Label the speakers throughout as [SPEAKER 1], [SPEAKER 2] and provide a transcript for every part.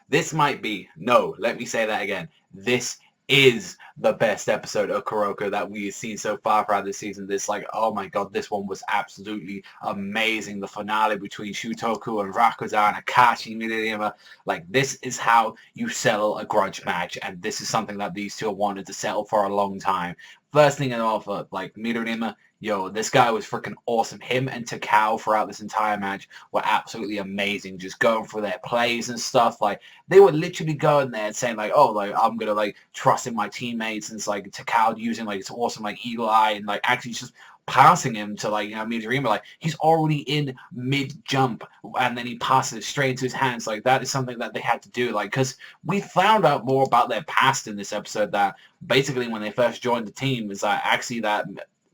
[SPEAKER 1] This might be, no, let me say that again. This is the best episode of Kuroko that we've seen so far throughout this season. This, like, oh my god, this one was absolutely amazing. The finale between Shutoku and Rakuzan, Akashi, Midorima, like, this is how you settle a grudge match, and this is something that these two have wanted to settle for a long time. First thing off, like, Midorima, yo, this guy was freaking awesome. Him and Takao throughout this entire match were absolutely amazing, just going through their plays and stuff. Like, they were literally going there and saying, like, oh, like, I'm gonna, like, trust in my teammates, and it's like Takao using, like, it's awesome, like, eagle eye, and, like, actually just passing him to, like, you know, Midorima, like, he's already in mid-jump, and then he passes it straight into his hands. Like, that is something that they had to do, like, because we found out more about their past in this episode, that basically when they first joined the team, is that actually that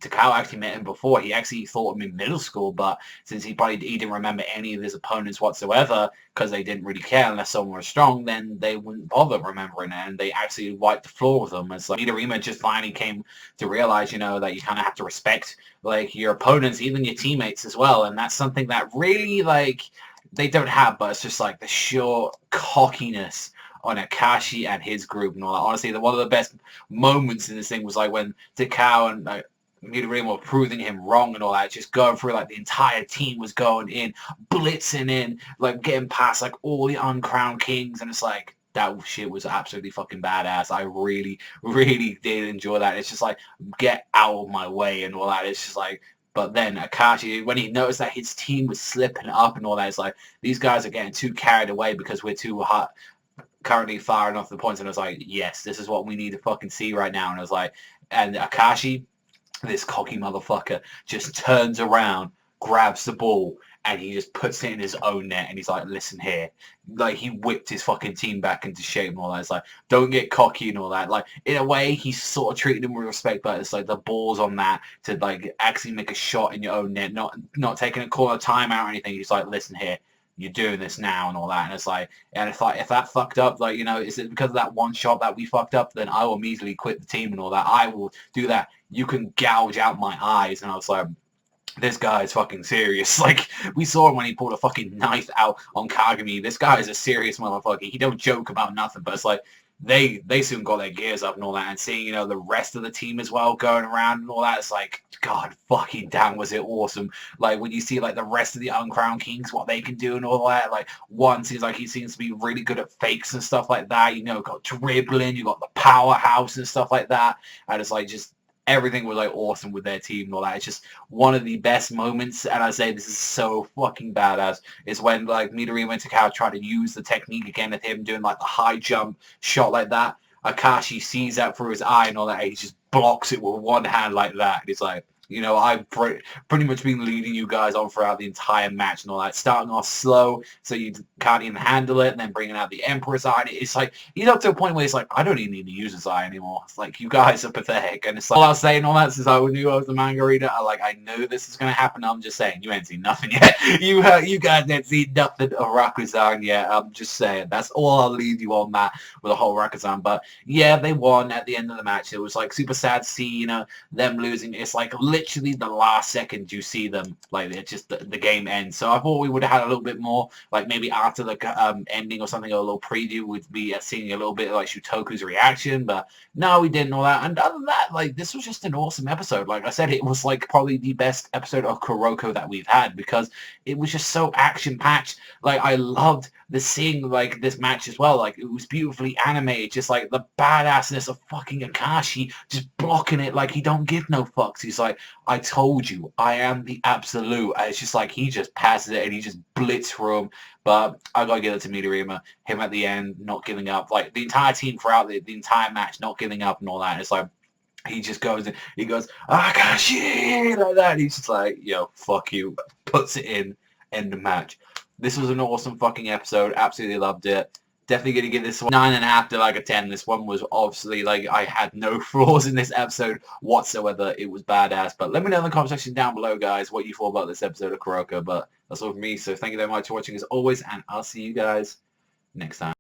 [SPEAKER 1] Takao actually met him before. He actually thought him in middle school, but since he didn't remember any of his opponents whatsoever, because they didn't really care unless someone was strong, then they wouldn't bother remembering it, and they actually wiped the floor with them. It's like Midorima just finally came to realize, you know, that you kind of have to respect, like, your opponents, even your teammates as well, and that's something that really, like, they don't have, but it's just like the sheer cockiness on Akashi and his group and all that. Honestly, one of the best moments in this thing was like when Takao and Midorima were proving him wrong and all that, just going through, like, the entire team was going in, blitzing in, like, getting past, like, all the uncrowned kings, and it's like, that shit was absolutely fucking badass. I really, really did enjoy that. It's just like, get out of my way and all that. It's just like, but then Akashi, when he noticed that his team was slipping up and all that, it's like, these guys are getting too carried away because we're too hot, currently firing off the points. And I was like, yes, this is what we need to fucking see right now. And I was like, and Akashi, this cocky motherfucker, just turns around, grabs the ball, and he just puts it in his own net, and he's like, listen here. Like, he whipped his fucking team back into shape and all that. It's like, don't get cocky and all that. Like, in a way, he's sort of treating him with respect, but it's like the balls on that to, like, actually make a shot in your own net, not taking a call, a timeout or anything. He's like, listen here, you're doing this now and all that. And it's like, and if that fucked up, like, you know, is it because of that one shot that we fucked up, then I will immediately quit the team and all that. I will do that. You can gouge out my eyes. And I was like, this guy is fucking serious. Like, we saw him when he pulled a fucking knife out on Kagami. This guy is a serious motherfucker. He don't joke about nothing, but it's like, they soon got their gears up and all that, and seeing, you know, the rest of the team as well going around and all that, it's like, god fucking damn, was it awesome. Like, when you see, like, the rest of the uncrowned kings, what they can do and all that, like, one seems like he seems to be really good at fakes and stuff like that, you know, got dribbling, you got the powerhouse and stuff like that, and it's like, just everything was, like, awesome with their team and all that. It's just one of the best moments, and I say this is so fucking badass, is when, like, Midorima and Takao try to use the technique again of him doing, like, the high jump shot like that. Akashi sees that through his eye and all that, and he just blocks it with one hand like that. And he's like, you know, I've pretty much been leading you guys on throughout the entire match and all that. Starting off slow so you can't even handle it, and then bringing out the Emperor's Eye. It's like, you know, up to a point where it's like, I don't even need to use his eye anymore. It's like, you guys are pathetic. And it's like, all I was saying all that since I knew I was the manga reader, I knew this is going to happen. I'm just saying, you ain't seen nothing yet. You guys ain't seen nothing of Rakuzan yet. I'm just saying. That's all I'll leave you on that with the whole Rakuzan. But yeah, they won at the end of the match. It was like super sad to see, you know, them losing. It's like literally the last second you see them, like, it's just the game ends. So I thought we would have had a little bit more, like, maybe after the ending or something, or a little preview, would be seeing a little bit of, like, Shutoku's reaction, but no, we didn't all that. And other than that, like, this was just an awesome episode. Like I said, it was, like, probably the best episode of Kuroko that we've had, because it was just so action-packed. Like, I loved seeing, like, this match as well. Like, it was beautifully animated, just, like, the badassness of fucking Akashi just blocking it like he don't give no fucks. He's like, I told you, I am the absolute. And it's just like, he just passes it and he just blitz through him. But I gotta give it to Midorima. Him at the end, not giving up. Like, the entire team throughout the entire match, not giving up and all that. And it's like, he just goes in, he goes, Akashi, like that. And he's just like, yo, fuck you. Puts it in, end the match. This was an awesome fucking episode. Absolutely loved it. Definitely going to give this one 9.5 to, like, a 10. This one was obviously, like, I had no flaws in this episode whatsoever. It was badass. But let me know in the comment section down below, guys, what you thought about this episode of Kuroko. But that's all from me. So thank you very much for watching as always, and I'll see you guys next time.